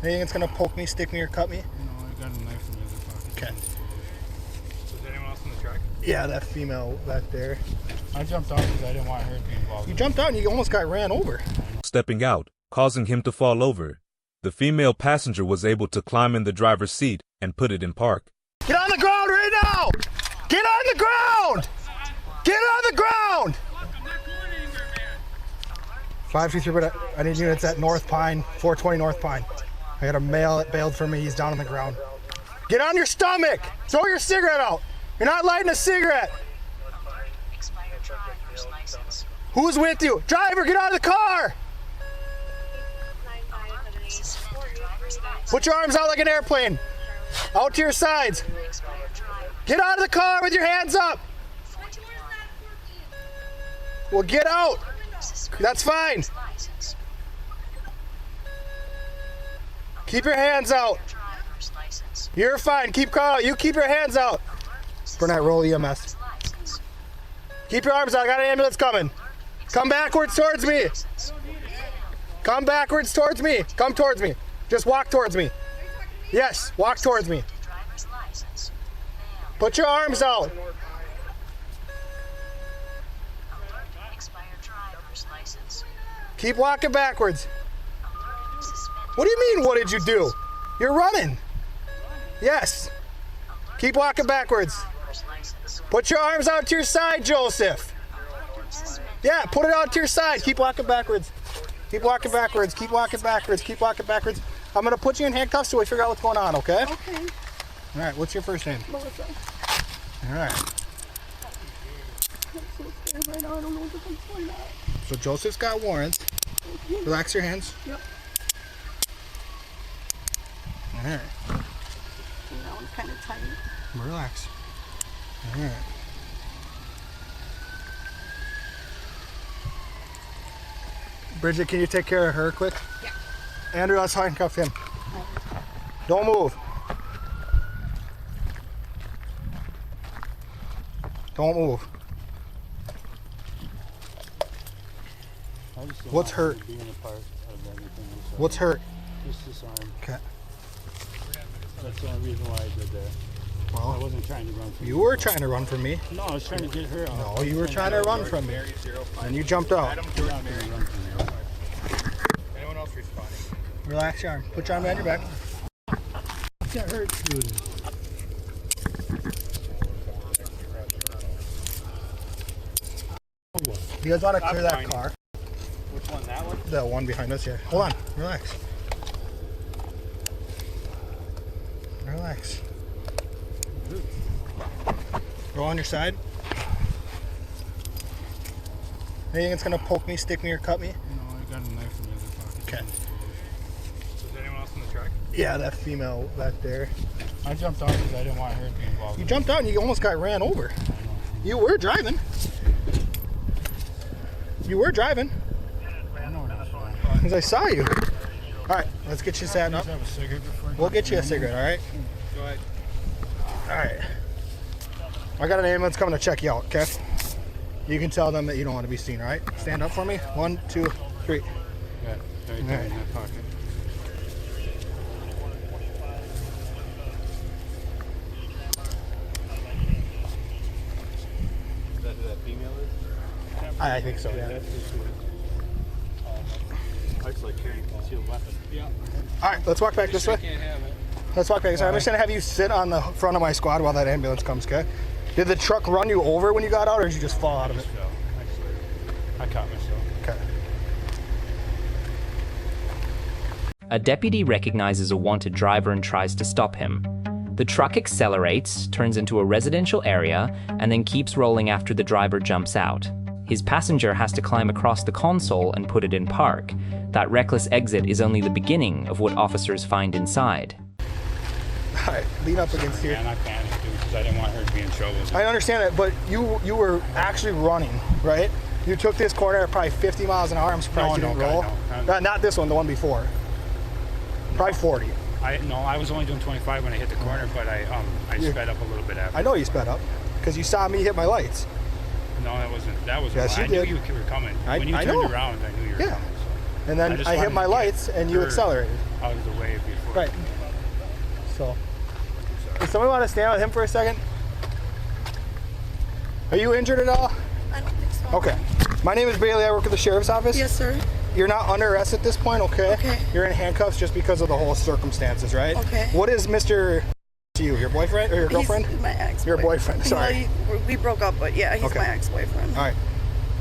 Anything that's gonna poke me, stick me, or cut me? No, I got a knife in the other pocket. Okay. So is anyone else in the truck? Yeah, that female back there. I jumped out because I didn't want her to be involved. You jumped out and you almost got ran over. Stepping out, causing him to fall over. The female passenger was able to climb in the driver's seat and put it in park. Get on the ground right now! Get on the ground! Get on the ground! 523, but I need units at North Pine, 420 North Pine. I got a male that bailed for me. He's down on the ground. Get on your stomach! Throw your cigarette out! You're not lighting a cigarette! Who's with you? Driver, get out of the car! Put your arms out like an airplane. Out to your sides. Get out of the car with your hands up. Well, get out. That's fine. Keep your hands out. You're fine. Keep calm. You keep your hands out. Burnett, roll EMS. Keep your arms out. I got an ambulance coming. Come backwards towards me. Come backwards towards me. Come towards me. Just walk towards me. Yes, walk towards me. Put your arms out. Keep walking backwards. What do you mean, what did you do? You're running. Yes. Keep walking backwards. Put your arms out to your side, Joseph. Yeah, put it out to your side. Keep walking backwards. Keep walking backwards. Keep walking backwards. Keep walking backwards. I'm going to put you in handcuffs till we figure out what's going on, okay? Okay. All right, what's your first name? Melissa. All right. I'm so scared right now. I don't know what to complain about. So Joseph's got warrants. Relax your hands. Yep. All right. And now I'm kind of tight. Relax. All right. Bridget, can you take care of her quick? Yeah. Andrew, let's handcuff him. Don't move. Don't move. What's hurt? What's hurt? Just this arm. Okay. That's the only reason why I did that. I Well, wasn't trying to run from you were trying to run from me. No, I was trying to get her out. No, you were trying to run from me. And you jumped out. You're not going to run from me. Anyone else responding? Relax your arm. Put your arm behind your back. Got hurt. Dude. You guys want to clear that car? Which one? That one? The one behind us, yeah. Hold on. Relax. Relax. Roll on your side. Anything that's going to poke me, stick me, or cut me? No, I got a knife in the other pocket. Okay. So is anyone else in the truck? Yeah, that female back there. I jumped out because I didn't want her to be involved. You jumped out and you almost got ran over. You were driving. You were driving. I know that's fine. Because I saw you. All right, let's get you sat up. Have a cigarette before. We'll get you a cigarette, all right? Go ahead. All right. I got an ambulance coming to check you out, okay? You can tell them that you don't want to be seen, all right? Stand up for me. 1, 2, 3. Yeah, right there in that pocket. Is that who that female is? I think so, yeah. That's just who it is. Looks like carrying a concealed weapon. Yeah. All right, let's walk back this way. Can't have it. Let's walk back this way. I'm just going to have you sit on the front of my squad while that ambulance comes, okay? Did the truck run you over when you got out, or did you just fall out of it? So, I caught myself. Okay. A deputy recognizes a wanted driver and tries to stop him. The truck accelerates, turns into a residential area, and then keeps rolling after the driver jumps out. His passenger has to climb across the console and put it in park. That reckless exit is only the beginning of what officers find inside. All right, lean up against here. And I panicked, dude, because I didn't want her to be in trouble. I understand that, but you were actually running, right? You took this corner at probably 50 miles an hour. I'm surprised you didn't roll. Not this one, the one before. Probably 40. I was only doing 25 when I hit the corner, but I sped up a little bit after. I know you sped up because you saw me hit my lights. No, that was Yes, I you knew did. you were coming. I When you know. turned around, I knew you were Yeah. coming. So. and then just I hit wanted my to get lights, and you her accelerated. out of the way before. Right. So, does somebody want to stand with him for a second? Are you injured at all? I don't think so. Okay. My name is Bailey. I work at the sheriff's office. Yes, sir. You're not under arrest at this point, okay? Okay. You're in handcuffs just because of the whole circumstances, right? Okay. What is Mr. to you? Your boyfriend or your girlfriend? He's my ex. Your boyfriend, sorry. Well, we broke up, but yeah, he's Okay. my ex-boyfriend. All right.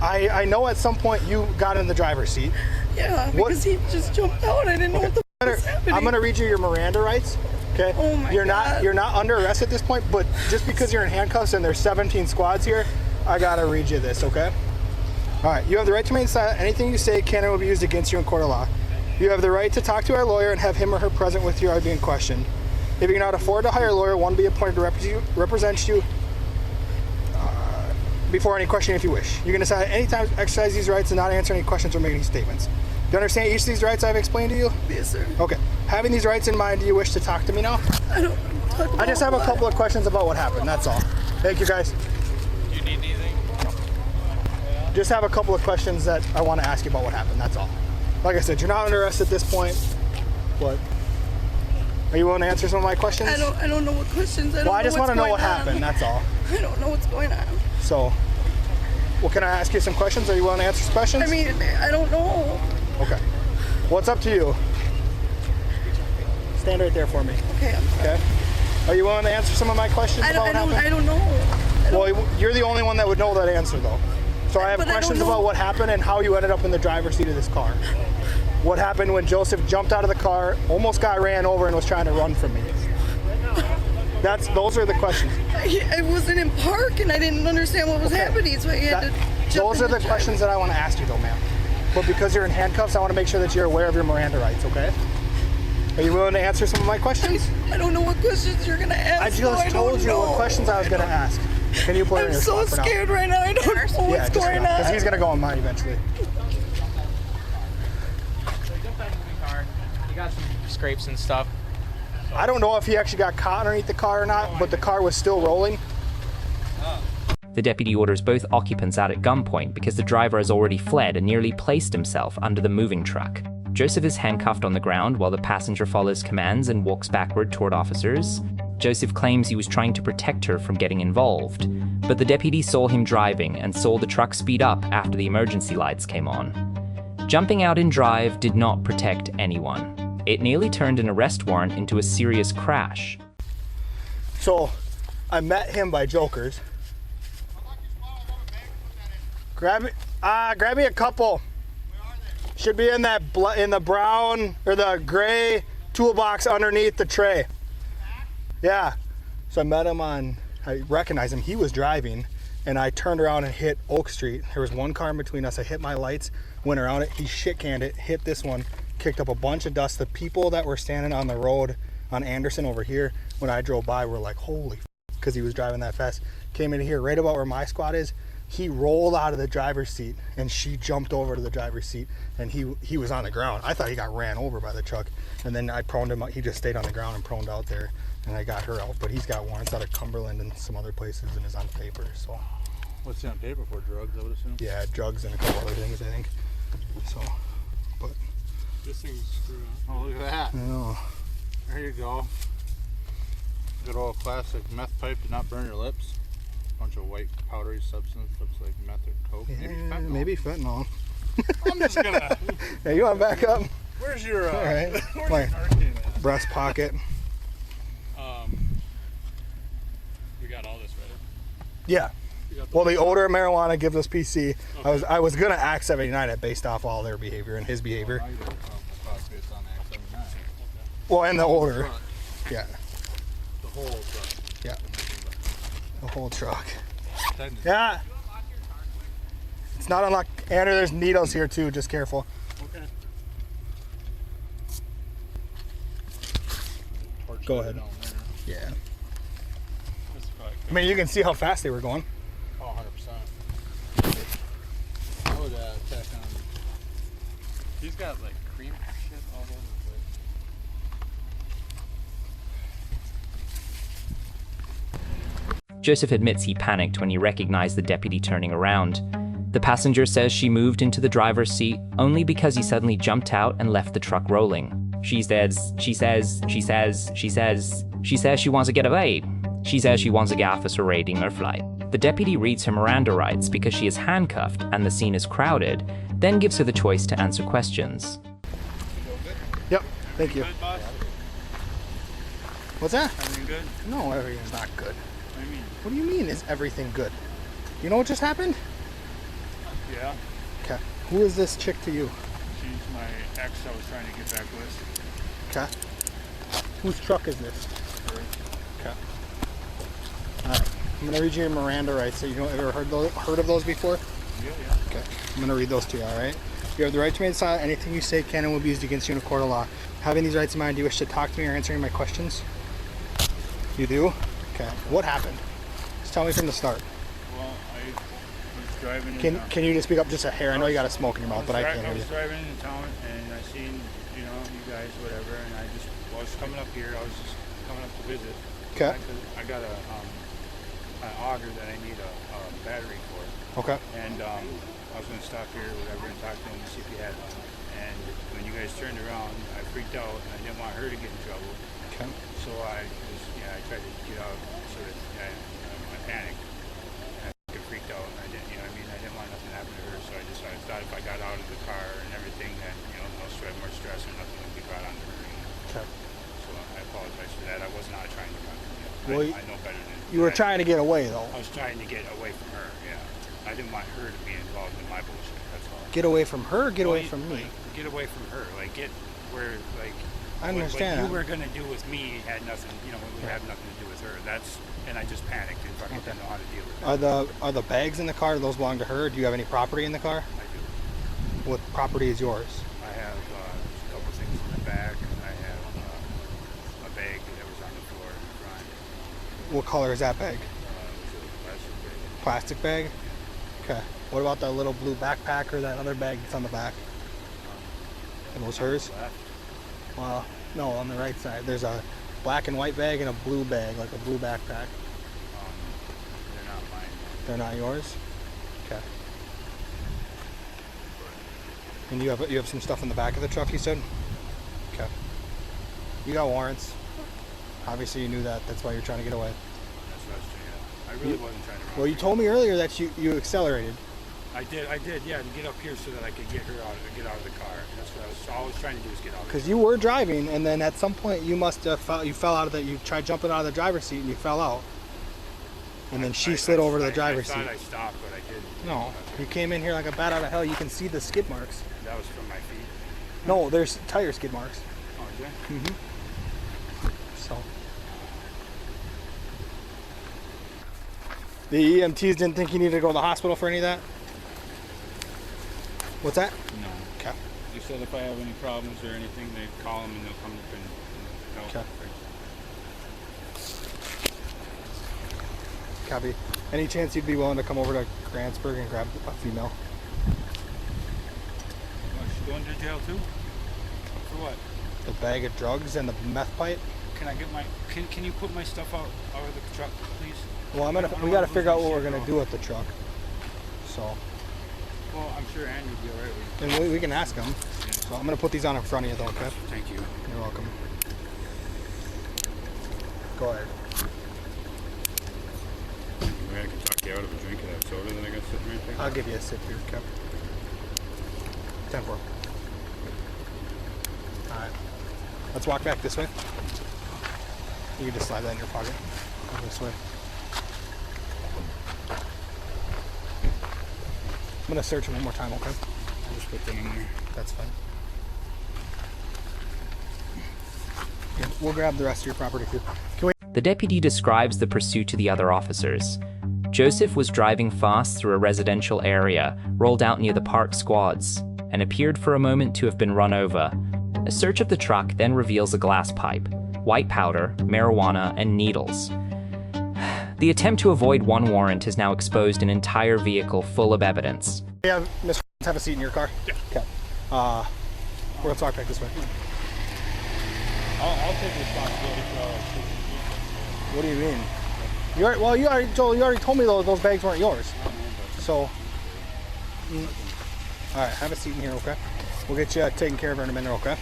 I know at some point you got in the driver's seat. Yeah, What- because he just jumped out. I didn't know what the f was happening. I'm gonna read you your Miranda rights. Okay. Oh my you're God. not under arrest at this point, but just because you're in handcuffs and there's 17 squads here, I gotta read you this, okay? All right. You have the right to remain silent. Anything you say can and will be used against you in court of law. You have the right to talk to our lawyer and have him or her present with you or being questioned. If you cannot afford to hire a lawyer, one be appointed to represent you before any question if you wish. You can decide at any time to exercise these rights and not answer any questions or make any statements. Do you understand each of these rights I've explained to you? Yes, sir. Okay. Having these rights in mind, do you wish to talk to me now? I don't talk about I just have a what. couple of questions about what happened, that's all. Thank you, guys. Do you need anything? Just have a couple of questions that I want to ask you about what happened, that's all. Like I said, you're not under arrest at this point, but are you willing to answer some of my questions? I don't know what questions. Well, I just want to know what happened, that's all. I don't know what's going on. So, well, can I ask you some questions? Are you willing to answer some questions? I mean, I don't know. Okay. What's up to you? Stand right there for me. Okay, I'm sorry. Okay. Are you willing to answer some of my questions I about what happened? don't know. Well, you're the only one that would know that answer, though. So I have But I don't questions know. about what happened and how you ended up in the driver's seat of this car. What happened when Joseph jumped out of the car, almost got ran over, and was trying to run from me? Those are the questions. I wasn't in park and I didn't understand what was Okay. happening, so I had to jump Those in are the questions that I want to ask you, though, ma'am. But because you're in handcuffs, I want to make sure that you're aware of your Miranda rights, okay? Are you willing to answer some of my questions? I don't know what questions you're gonna ask. I just told you what questions I was going to ask. Can you put it in I'm your so spot for now? scared right now. I don't know Yeah, what's just going because on. he's going to go on mine eventually. You got some scrapes and stuff. I don't know if he actually got caught underneath the car or not, but the car was still rolling. The deputy orders both occupants out at gunpoint because the driver has already fled and nearly placed himself under the moving truck. Joseph is handcuffed on the ground while the passenger follows commands and walks backward toward officers. Joseph claims he was trying to protect her from getting involved, but the deputy saw him driving and saw the truck speed up after the emergency lights came on. Jumping out in drive did not protect anyone. It nearly turned an arrest warrant into a serious crash. So, I met him by Jokers. Grab me a couple. Should be in that in the brown or the gray toolbox underneath the tray. Yeah. So I met him I recognized him. He was driving, and I turned around and hit Oak Street. There was one car in between us. I hit my lights, went around it. He shit-canned it, hit this one, kicked up a bunch of dust. The people that were standing on the road on Anderson over here, when I drove by, were like, holy f***, because he was driving that fast. Came in here, right about where my squad is. He rolled out of the driver's seat, and she jumped over to the driver's seat, and he was on the ground. I thought he got ran over by the truck, and then I proned him out. He just stayed on the ground and proned out there, and I got her out. But he's got warrants out of Cumberland and some other places and is on paper, so. What's he on paper for? Drugs, I would assume? Yeah, drugs and a couple other things, I think. So, but, This thing's screwed on. Oh, look at that. I don't know. There you go. Good old classic meth pipe. Did not burn your lips. Bunch of white powdery substance. Looks like meth or coke. Yeah, maybe fentanyl. I'm just gonna. Yeah, you want to back up? Where's your All right. where's My your Narcan at? breast pocket. We got all this ready. Yeah. Well, the odor of marijuana gives us PC. Okay. I was gonna act 79 it based off all their behavior and his behavior. Based on Act 79. Well, and the odor. Front, Yeah. the whole truck. Yeah. The whole truck. Technically. Yeah. It's not unlocked. Andrew, there's needles here too. Just careful. Okay. Torch Go light ahead. down there. Yeah. This is probably I mean, you can see how fast they were going. Oh, 100%. I would check on. He's got like cream shit all over the place. Joseph admits he panicked when he recognized the deputy turning around. The passenger says she moved into the driver's seat only because he suddenly jumped out and left the truck rolling. She says she wants to get away. She says she wants to get officer rating her flight. The deputy reads her Miranda rights because she is handcuffed and the scene is crowded, then gives her the choice to answer questions. Yep, thank you. Good, boss? What's that? Everything good? No, everything's not good. What do you mean? What do you mean is everything good? You know what just happened? Yeah. Okay. Who is this chick to you? She's my ex I was trying to get back with. Okay. Whose truck is this? Okay. Alright. I'm gonna read you your Miranda rights. So you know, ever heard of those before? Yeah. Okay. I'm gonna read those to you, alright? You have the right to remain silent. Anything you say can and will be used against you in a court of law. Having these rights in mind, do you wish to talk to me or answer any of my questions? You do? Okay. What happened? Just tell me from the start. Well, I was driving Can you just speak up just a hair? I know you got a smoke in your mouth, but I can't hear I you. was driving in town and I seen, you guys, whatever, and I was coming up here. I was just coming up to visit. Okay. I got an auger that I need a battery for. Okay. And I was going to stop here or whatever and talk to him and see if he had one. And when you guys turned around, I freaked out and I didn't want her to get in trouble. Okay. So I tried to get out so that I panicked. And I freaked out and I didn't want nothing to happen to her. So I thought if I got out of the car and everything that, no stress, more stress or nothing would be brought onto her. Okay. So I apologize for that. I was not trying to run her. Well, I know better than You were that. trying to get away, though. I was trying to get away from her, yeah. I didn't want her to be involved in my bullshit, that's all. Get away from her, or get away Well, from me. Get away from her, get where, I understand. what you were going to do with me had nothing, it would have nothing to do with her. And I just panicked and fucking didn't know how to deal with that. Are the bags in the car, those belong to her? Do you have any property in the car? I do. What property is yours? I have a couple things in the back, and I have a bag that was on the floor in front. What color is that bag? It was a Plastic plastic bag. bag? Okay. What about that little blue backpack or that other bag that's on the back? Are those hers? Left. Well, no, on the right side. There's a black and white bag and a blue bag, like a blue backpack. They're not mine. They're not yours? Okay. And you have some stuff in the back of the truck, you said? Okay. You got warrants. Obviously you knew that. That's why you're trying to get away. That's what I was trying to. I really wasn't trying to run. Well, you told me earlier that you accelerated. I did, yeah, to get up here so that I could get her out, get out of the car. That's what I was trying to do is get out. Because you were driving, and then at some point you must have you fell out of that. You tried jumping out of the driver's seat and you fell out. And then she slid over to the driver's seat. I thought I stopped, but I didn't. No, you came in here like a bat out of hell. You can see the skid marks. That was from my feet. No, there's tire skid marks. Oh, is there? Mm-hmm. So the EMTs didn't think you needed to go to the hospital for any of that? What's that? No. Okay. They said if I have any problems or anything, they call them and they'll come up and help. Okay. Copy. Any chance you'd be willing to come over to Grantsburg and grab a female? Oh, she's going to jail too? For what? The bag of drugs and the meth pipe? Can I get my? Can you put my stuff out of the truck, please? Well, we got to figure out what we're gonna do with the truck. So. Well, I'm sure Andy would be alright with And we can ask him. So I'm gonna put these on in front of you, though. Okay. Thank you. You're welcome. Go ahead. Maybe I can talk you out of a drink of that soda that I got sitting right there. I'll give you a sip here, Kev. 10-4. All right. Let's walk back this way. You can just slide that in your pocket. Go this way. I'm gonna search him one more time, okay? I'll just put them in there. That's fine. Yeah, we'll grab the rest of your property too. Can we? The deputy describes the pursuit to the other officers. Joseph was driving fast through a residential area, rolled out near the park squads, and appeared for a moment to have been run over. A search of the truck then reveals a glass pipe, white powder, marijuana, and needles. The attempt to avoid one warrant has now exposed an entire vehicle full of evidence. Yeah, Miss, have a seat in your car. Yeah. Okay. We're gonna walk back this way. I'll take responsibility for all this. What do you mean? You already told me those bags weren't yours. So All right, have a seat in here, okay? We'll get you taken care of in a minute, okay?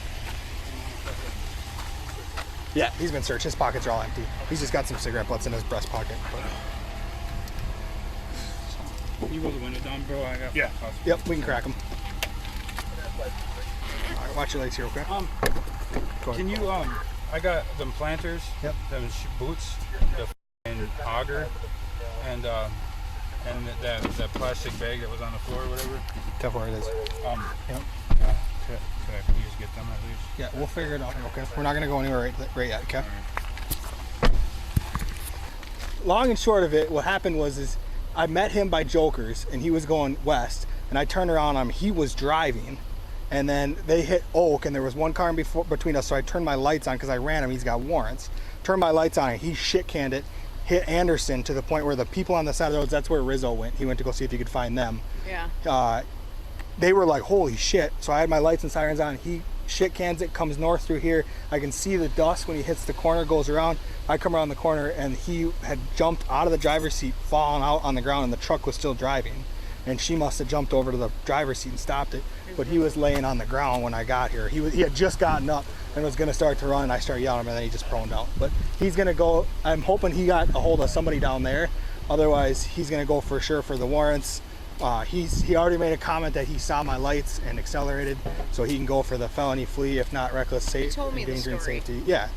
Yeah, he's been searched. His pockets are all empty. He's just got some cigarette butts in his breast pocket. But... You roll the window down, bro. I got. Yeah. Yep, we can crack them. All right, watch your legs here, okay? Go ahead. Can you I got them planters. Yep. Them boots, the f***ing auger, and that plastic bag that was on the floor or whatever. Tell where it is. Yep. Can you just get them at least? Yeah, we'll figure it out, okay? We're not gonna go anywhere right yet, okay? Long and short of it, what happened was I met him by Joker's and he was going west, and I turned around on him. He was driving, and then they hit Oak, and there was one car between us, so I turned my lights on because I ran him. He's got warrants. Turned my lights on, and he shit-canned it, hit Anderson to the point where the people on the side of the roads, that's where Rizzo went. He went to go see if he could find them. Yeah. They were like, holy shit. So I had my lights and sirens on. He shit cans it, comes north through here. I can see the dust when he hits the corner, goes around. I come around the corner, and he had jumped out of the driver's seat, fallen out on the ground, and the truck was still driving. And she must have jumped over to the driver's seat and stopped it. But he was laying on the ground when I got here. He had just gotten up and was gonna start to run, and I started yelling at him, and then he just proned out. But he's gonna go, I'm hoping he got a hold of somebody down there. Otherwise, he's gonna go for sure for the warrants. He already made a comment that he saw my lights and accelerated, so he can go for the felony flee, if not reckless safety, told me the endangering story. safety. Yeah.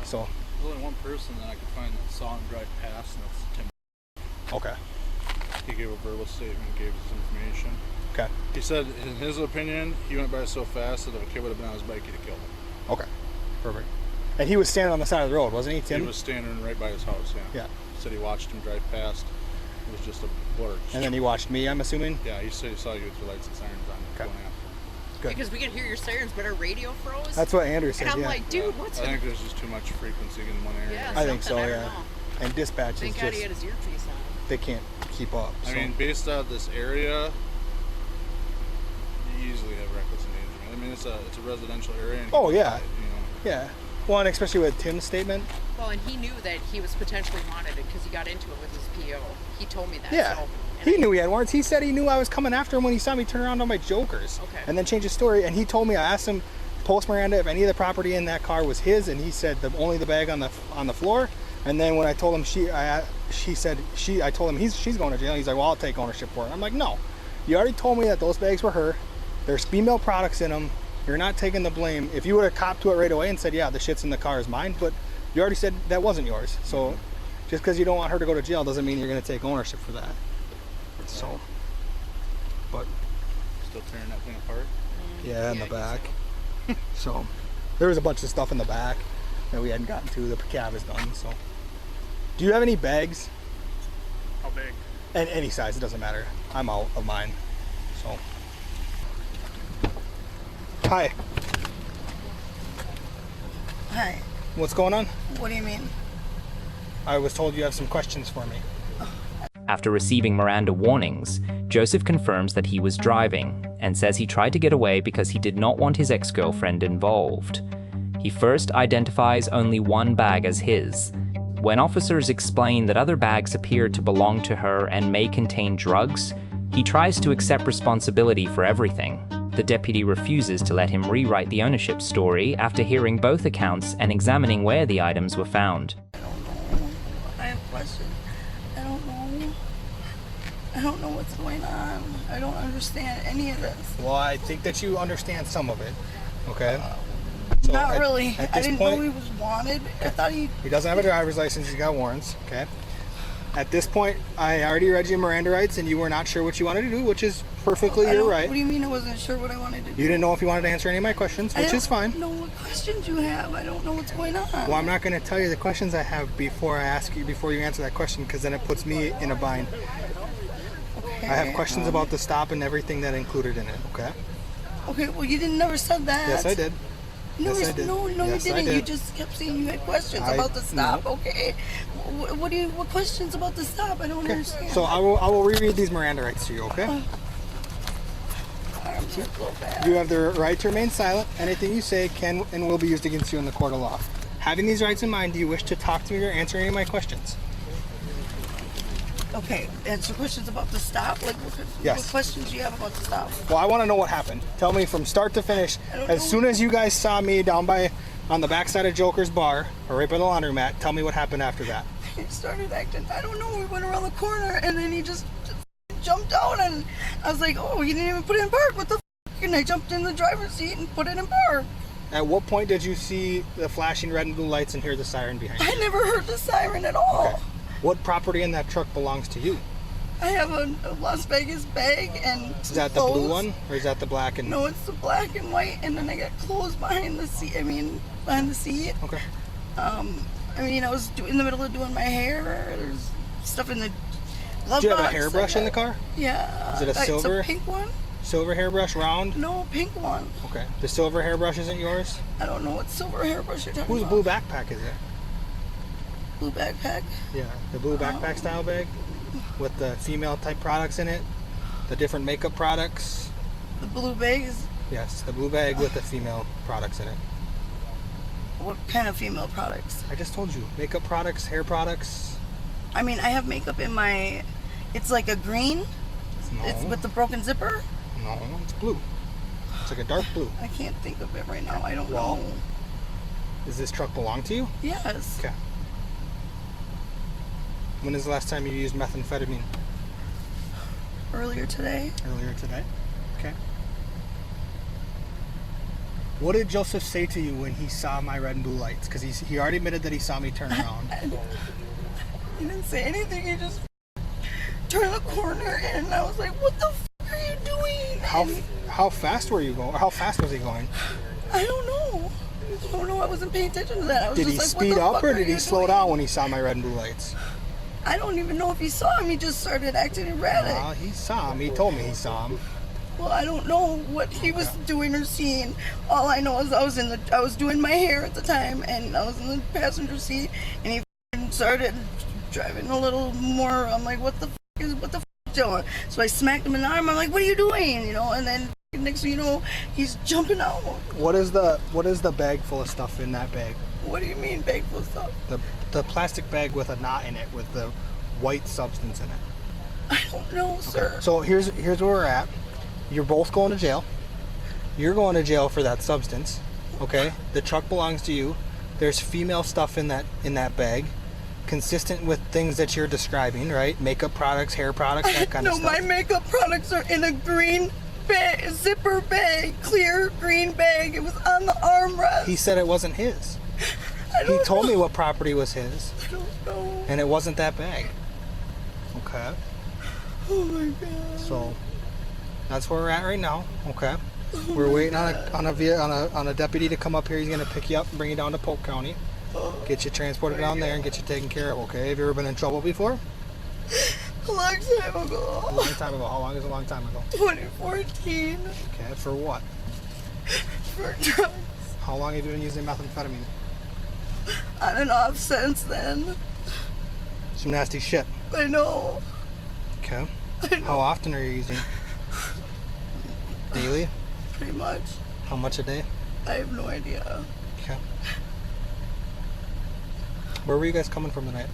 So. There's only one person that I could find that saw him drive past, and that's Tim. Okay. He gave a verbal statement, gave his information. Okay. He said, in his opinion, he went by so fast that if a kid would have been on his bike, he'd have killed him. Okay. Perfect. And he was standing on the side of the road, wasn't he, Tim? He was standing right by his house. Yeah. Yeah. He said he watched him drive past. It was just a blur. And then he watched me, I'm assuming? Yeah, he said he saw you with your lights and sirens on going after him. Good. Because we could hear your sirens, but our radio froze. That's what Andrew said, and I'm yeah. like, dude, what's I think there's just too much frequency in one area. Yeah, I think so, something, I yeah. don't know. And dispatch is Thank God he just, had his earpiece on. they can't keep up. I so. mean, based out of this area, you easily have reckless endangerment. I mean, it's a residential area. And Oh, yeah. You know, Yeah. Well, and especially with Tim's statement. Well, and he knew that he was potentially wanted because he got into it with his PO. He told me that. Yeah. So, He knew he had warrants. He said he knew I was coming after him when he saw me turn around on my Jokers. Okay. And then change his story. And he told me, I asked him post Miranda if any of the property in that car was his, and he said only the bag on the floor. And then when I told him I told him she's going to jail. He's like, well, I'll take ownership for it. I'm like, no, you already told me that those bags were her. There's female products in them. You're not taking the blame. If you would have copped to it right away and said, yeah, the shit's in the car is mine, but you already said that wasn't yours. So just because you don't want her to go to jail doesn't mean you're going to take ownership for that. So, but still tearing that thing apart. yeah, in the back. So there was a bunch of stuff in the back that we hadn't gotten to. The cab is done. So, do you have any bags? How big? And any size, it doesn't matter. I'm out of mine. So, hi. Hi. What's going on? What do you mean? I was told you have some questions for me. After receiving Miranda warnings, Joseph confirms that he was driving and says he tried to get away because he did not want his ex-girlfriend involved. He first identifies only one bag as his. When officers explain that other bags appear to belong to her and may contain drugs, he tries to accept responsibility for everything. The deputy refuses to let him rewrite the ownership story after hearing both accounts and examining where the items were found. I have questions. I don't know what's going on. I don't understand any of this. Well, I think that you understand some of it. Okay. So Not really. At I this didn't point, know he was wanted. I thought he... He doesn't have a driver's license. He's got warrants. Okay. At this point, I already read you Miranda rights, and you were not sure what you wanted to do, which is perfectly your right. What do you mean I wasn't sure what I wanted to do? You didn't know if you wanted to answer any of my questions, which is fine. I don't know what questions you have. I don't know what's going on. Well, I'm not going to tell you the questions I have before you answer that question, because then it puts me in a bind. Okay. I have questions about the stop and everything that included in it. Okay. Okay. Well, you never said that. Yes, I did. No, Yes, I did. no, Yes, you I didn't. did. You just kept saying you had questions about the stop. no. Okay. What questions about the stop? I don't understand. So I will reread these Miranda rights to you. Okay. Arms are so bad. You have the right to remain silent. Anything you say can and will be used against you in the court of law. Having these rights in mind, do you wish to talk to me or answer any of my questions? Okay, answer questions about the stop. Like, what Yes. questions do you have about the stop? Well, I want to know what happened. Tell me from start to finish. I don't As know. soon as you guys saw me down on the backside of Joker's bar, or right by the laundromat, tell me what happened after that. He started acting. I don't know. We went around the corner and then he just jumped out, and I was like, "Oh, you didn't even put it in park. What the?" And I jumped in the driver's seat and put it in park. At what point did you see the flashing red and blue lights and hear the siren behind you? I never heard the siren at all. Okay. What property in that truck belongs to you? I have a Las Vegas bag and Is that the blue clothes. one, or is that the black and? No, it's the black and white, and then I got clothes behind the seat. Behind the seat. Okay. I was in the middle of doing my hair. There's stuff in the glove Do you have a box. hairbrush in the car? Yeah. Is it a silver? It's a pink one. Silver hairbrush, round? No, pink one. Okay. The silver hairbrush isn't yours? I don't know what silver hairbrush you're talking Whose about. blue backpack is it? Blue backpack. Yeah, the blue backpack style bag with the female type products in it, the different makeup products. The blue bag is Yes, the blue bag with the female products in it. what kind of female products? I just told you, makeup products, hair products. I have makeup in my. It's like a green. No, It's with the broken zipper. no, it's blue. It's like a dark blue. I can't think of it right now. I don't Well- know. Does this truck belong to you? Yes. Okay. When is the last time you used methamphetamine? Earlier today. Earlier today. Okay. What did Joseph say to you when he saw my red and blue lights? Because he already admitted that he saw me turn around. He didn't say anything. He just turned the corner, and I was like, "What the f are you doing?" And How fast were you going? Or how fast was he going? I don't know. I don't know. I wasn't paying attention to that. I was Did just he like, speed what the up fuck or are did he you slow doing? down when he saw my red and blue lights? I don't even know if he saw him. He just started acting erratic. He saw him. He told me he saw him. Well, I don't know what he was doing or seeing. All I know is I was doing my hair at the time, and I was in the passenger seat, and he f***ing started driving a little more. I'm like, what the f doing? So I smacked him in the arm. I'm like, what are you doing? And then next thing you know, he's jumping out. What is the bag full of stuff in that bag? What do you mean, bag full of stuff? The plastic bag with a knot in it with the white substance in it. I don't know, sir. So here's where we're at. You're both going to jail. You're going to jail for that substance. Okay? The truck belongs to you. There's female stuff in that bag, consistent with things that you're describing, right? Makeup products, hair products, that kind of No, stuff. my makeup products are in a green bag, zipper bag, clear green bag. It was on the armrest. He said it wasn't his. I He don't told know. me what property was his, I don't know. and it wasn't that bag. Okay. Oh my god. So that's where we're at right now. Okay. We're waiting on a deputy to come up here. He's gonna pick you up and bring you down to Polk County, get you transported down there, and get you taken care of. Okay. Have you ever been in trouble before? A long time A ago. long time ago. How long is a long time ago? 2014. Okay. For what? For drugs. How long have you been using methamphetamine? On and off since then. Some nasty shit. I know. Okay. I know. How often are you using? Daily? Pretty much. How much a day? I have no idea. Okay. Where were you guys coming from tonight?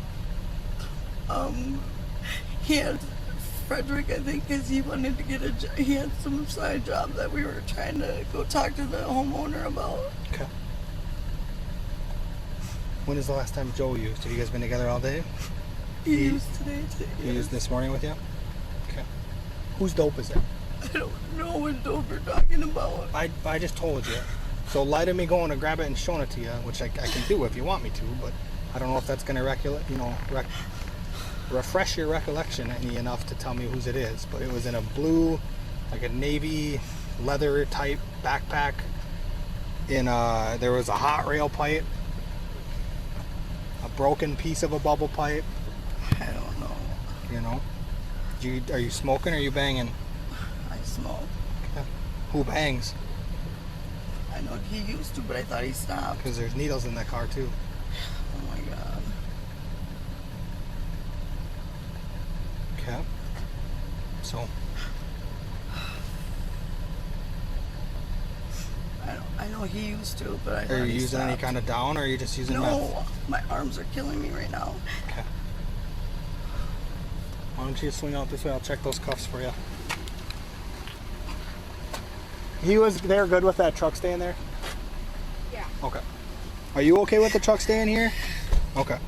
He had Frederick, I think, because he wanted to get he had some side job that we were trying to go talk to the homeowner about. Okay. When is the last time Joe used? Have you guys been together all day? He used today too. He used this morning with you? Okay. Whose dope is it? I don't know what dope you're talking about. I just told you. So lie to me going to grab it and showing it to you, which I can do if you want me to, but I don't know if that's going to refresh your recollection any enough to tell me whose it is. But it was in a blue, like a navy leather type backpack. There was a hot rail pipe, a broken piece of a bubble pipe. I don't know. Are you smoking or are you banging? I smoke. Okay. Who bangs? I know he used to, but I thought he stopped. Because there's needles in that car too. Oh my god. Okay. So I know he used to, but I thought are you he using any stopped. kind of down or are you just using meth? No, my arms are killing me right now. Okay. Why don't you swing out this way? I'll check those cuffs for you. They're good with that truck staying there? Yeah. Okay. Are you okay with the truck staying here? Okay.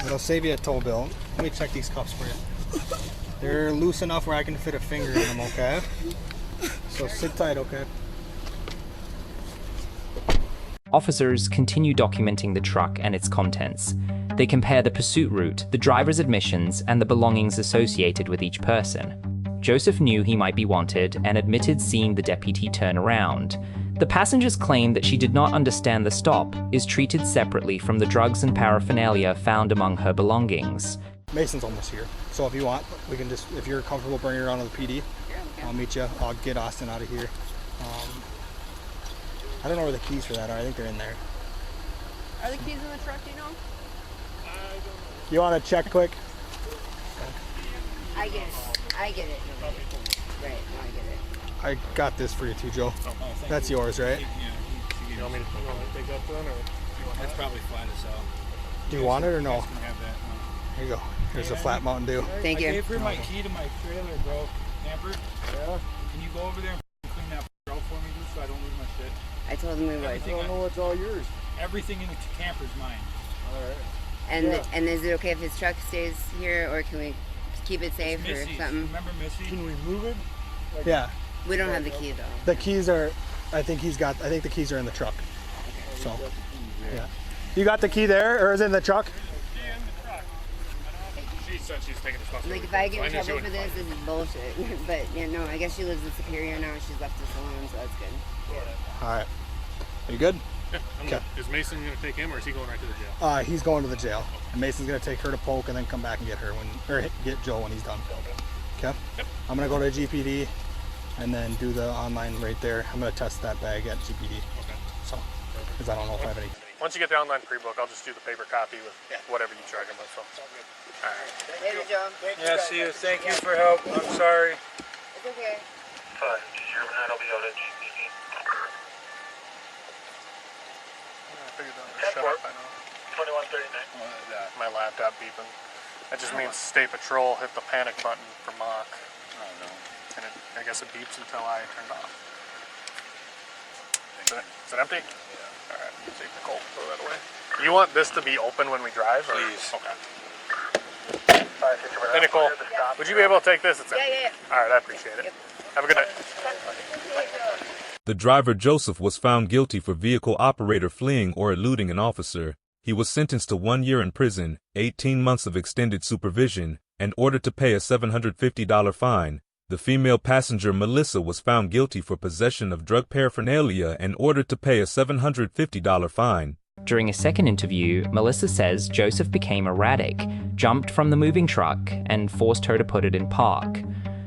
It'll save you a toll bill. Let me check these cuffs for you. They're loose enough where I can fit a finger in them, okay? So sit tight, okay? Officers continue documenting the truck and its contents. They compare the pursuit route, the driver's admissions, and the belongings associated with each person. Joseph knew he might be wanted and admitted seeing the deputy turn around. The passenger's claim that she did not understand the stop is treated separately from the drugs and paraphernalia found among her belongings. Mason's almost here. So if you want, we can just, if you're comfortable bringing her on to the PD, I'll meet you. I'll get Austin out of here. I don't know where the keys for that are. I think they're in there. Are the keys in the truck, do you know? You want to check quick? I get it. I get it. Right, no, I get it. I got this for you too, Joe. That's yours, right? You want me to take that one, or? That's probably flat as hell. Do you want it or no? Can have that. Here you go. Here's a flat Mountain Dew. Thank you. I gave her my key to my trailer, bro. Camper. Yeah. Can you go over there and clean that out for me, just so I don't lose my shit? I told him we would. I don't know what's all yours. Everything in the camper's mine. All right. And is it okay if his truck stays here, or can we keep it safe or something? Remember Missy? Can we move it? Yeah. We don't have the key though. The keys are, I think the keys are in the truck. So, yeah. You got the key there, or is it in the truck? She said she's taking responsibility. Like if I get in trouble for this is bullshit. But yeah, no, I guess she lives in Superior now. She's left us alone, so that's good. All right. Are you good? Yeah, I'm good. Is Mason going to take him, or is he going right to the jail? He's going to the jail. And Mason's going to take her to Polk and then come back and get her get Joe when he's done. Okay? Yep. I'm going to go to GPD and then do the online right there. I'm going to test that bag at GPD. Okay. So, because I don't know if I have any. Once you get the online pre-book, I'll just do the paper copy with whatever you charge him with. So. All right. Later, Joe. Yeah, see you. Thank you for help. I'm sorry. It's okay. I'll be out at GPD. Shut up, I know. 2139. My laptop beeping. That just means State Patrol hit the panic button for mock. Oh no. And I guess it beeps until I turn it off. Is it empty? Yeah. Alright, see Nicole, throw that away. You want this to be open when we drive? Or? Please. Okay. Hey Nicole, would you be able to take this? It's empty. Yeah. Alright, I appreciate it. Have a good night. The driver Joseph was found guilty for vehicle operator fleeing or eluding an officer. He was sentenced to 1 year in prison, 18 months of extended supervision, and ordered to pay a $750 fine. The female passenger Melissa was found guilty for possession of drug paraphernalia and ordered to pay a $750 fine. During a second interview, Melissa says Joseph became erratic, jumped from the moving truck, and forced her to put it in park.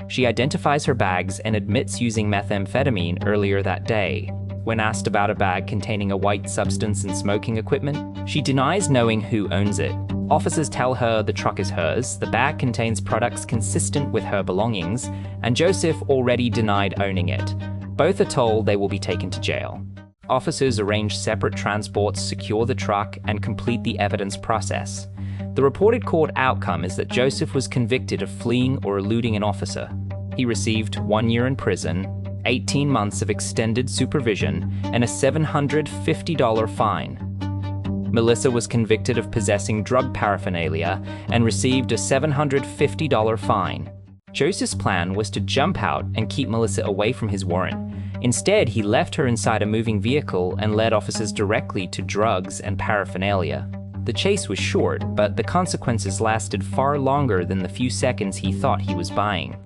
She identifies her bags and admits using methamphetamine earlier that day. When asked about a bag containing a white substance and smoking equipment, she denies knowing who owns it. Officers tell her the truck is hers, the bag contains products consistent with her belongings, and Joseph already denied owning it. Both are told they will be taken to jail. Officers arrange separate transports, secure the truck, and complete the evidence process. The reported court outcome is that Joseph was convicted of fleeing or eluding an officer. He received 1 year in prison, 18 months of extended supervision, and a $750 fine. Melissa was convicted of possessing drug paraphernalia and received a $750 fine. Joseph's plan was to jump out and keep Melissa away from his warrant. Instead, he left her inside a moving vehicle and led officers directly to drugs and paraphernalia. The chase was short, but the consequences lasted far longer than the few seconds he thought he was buying.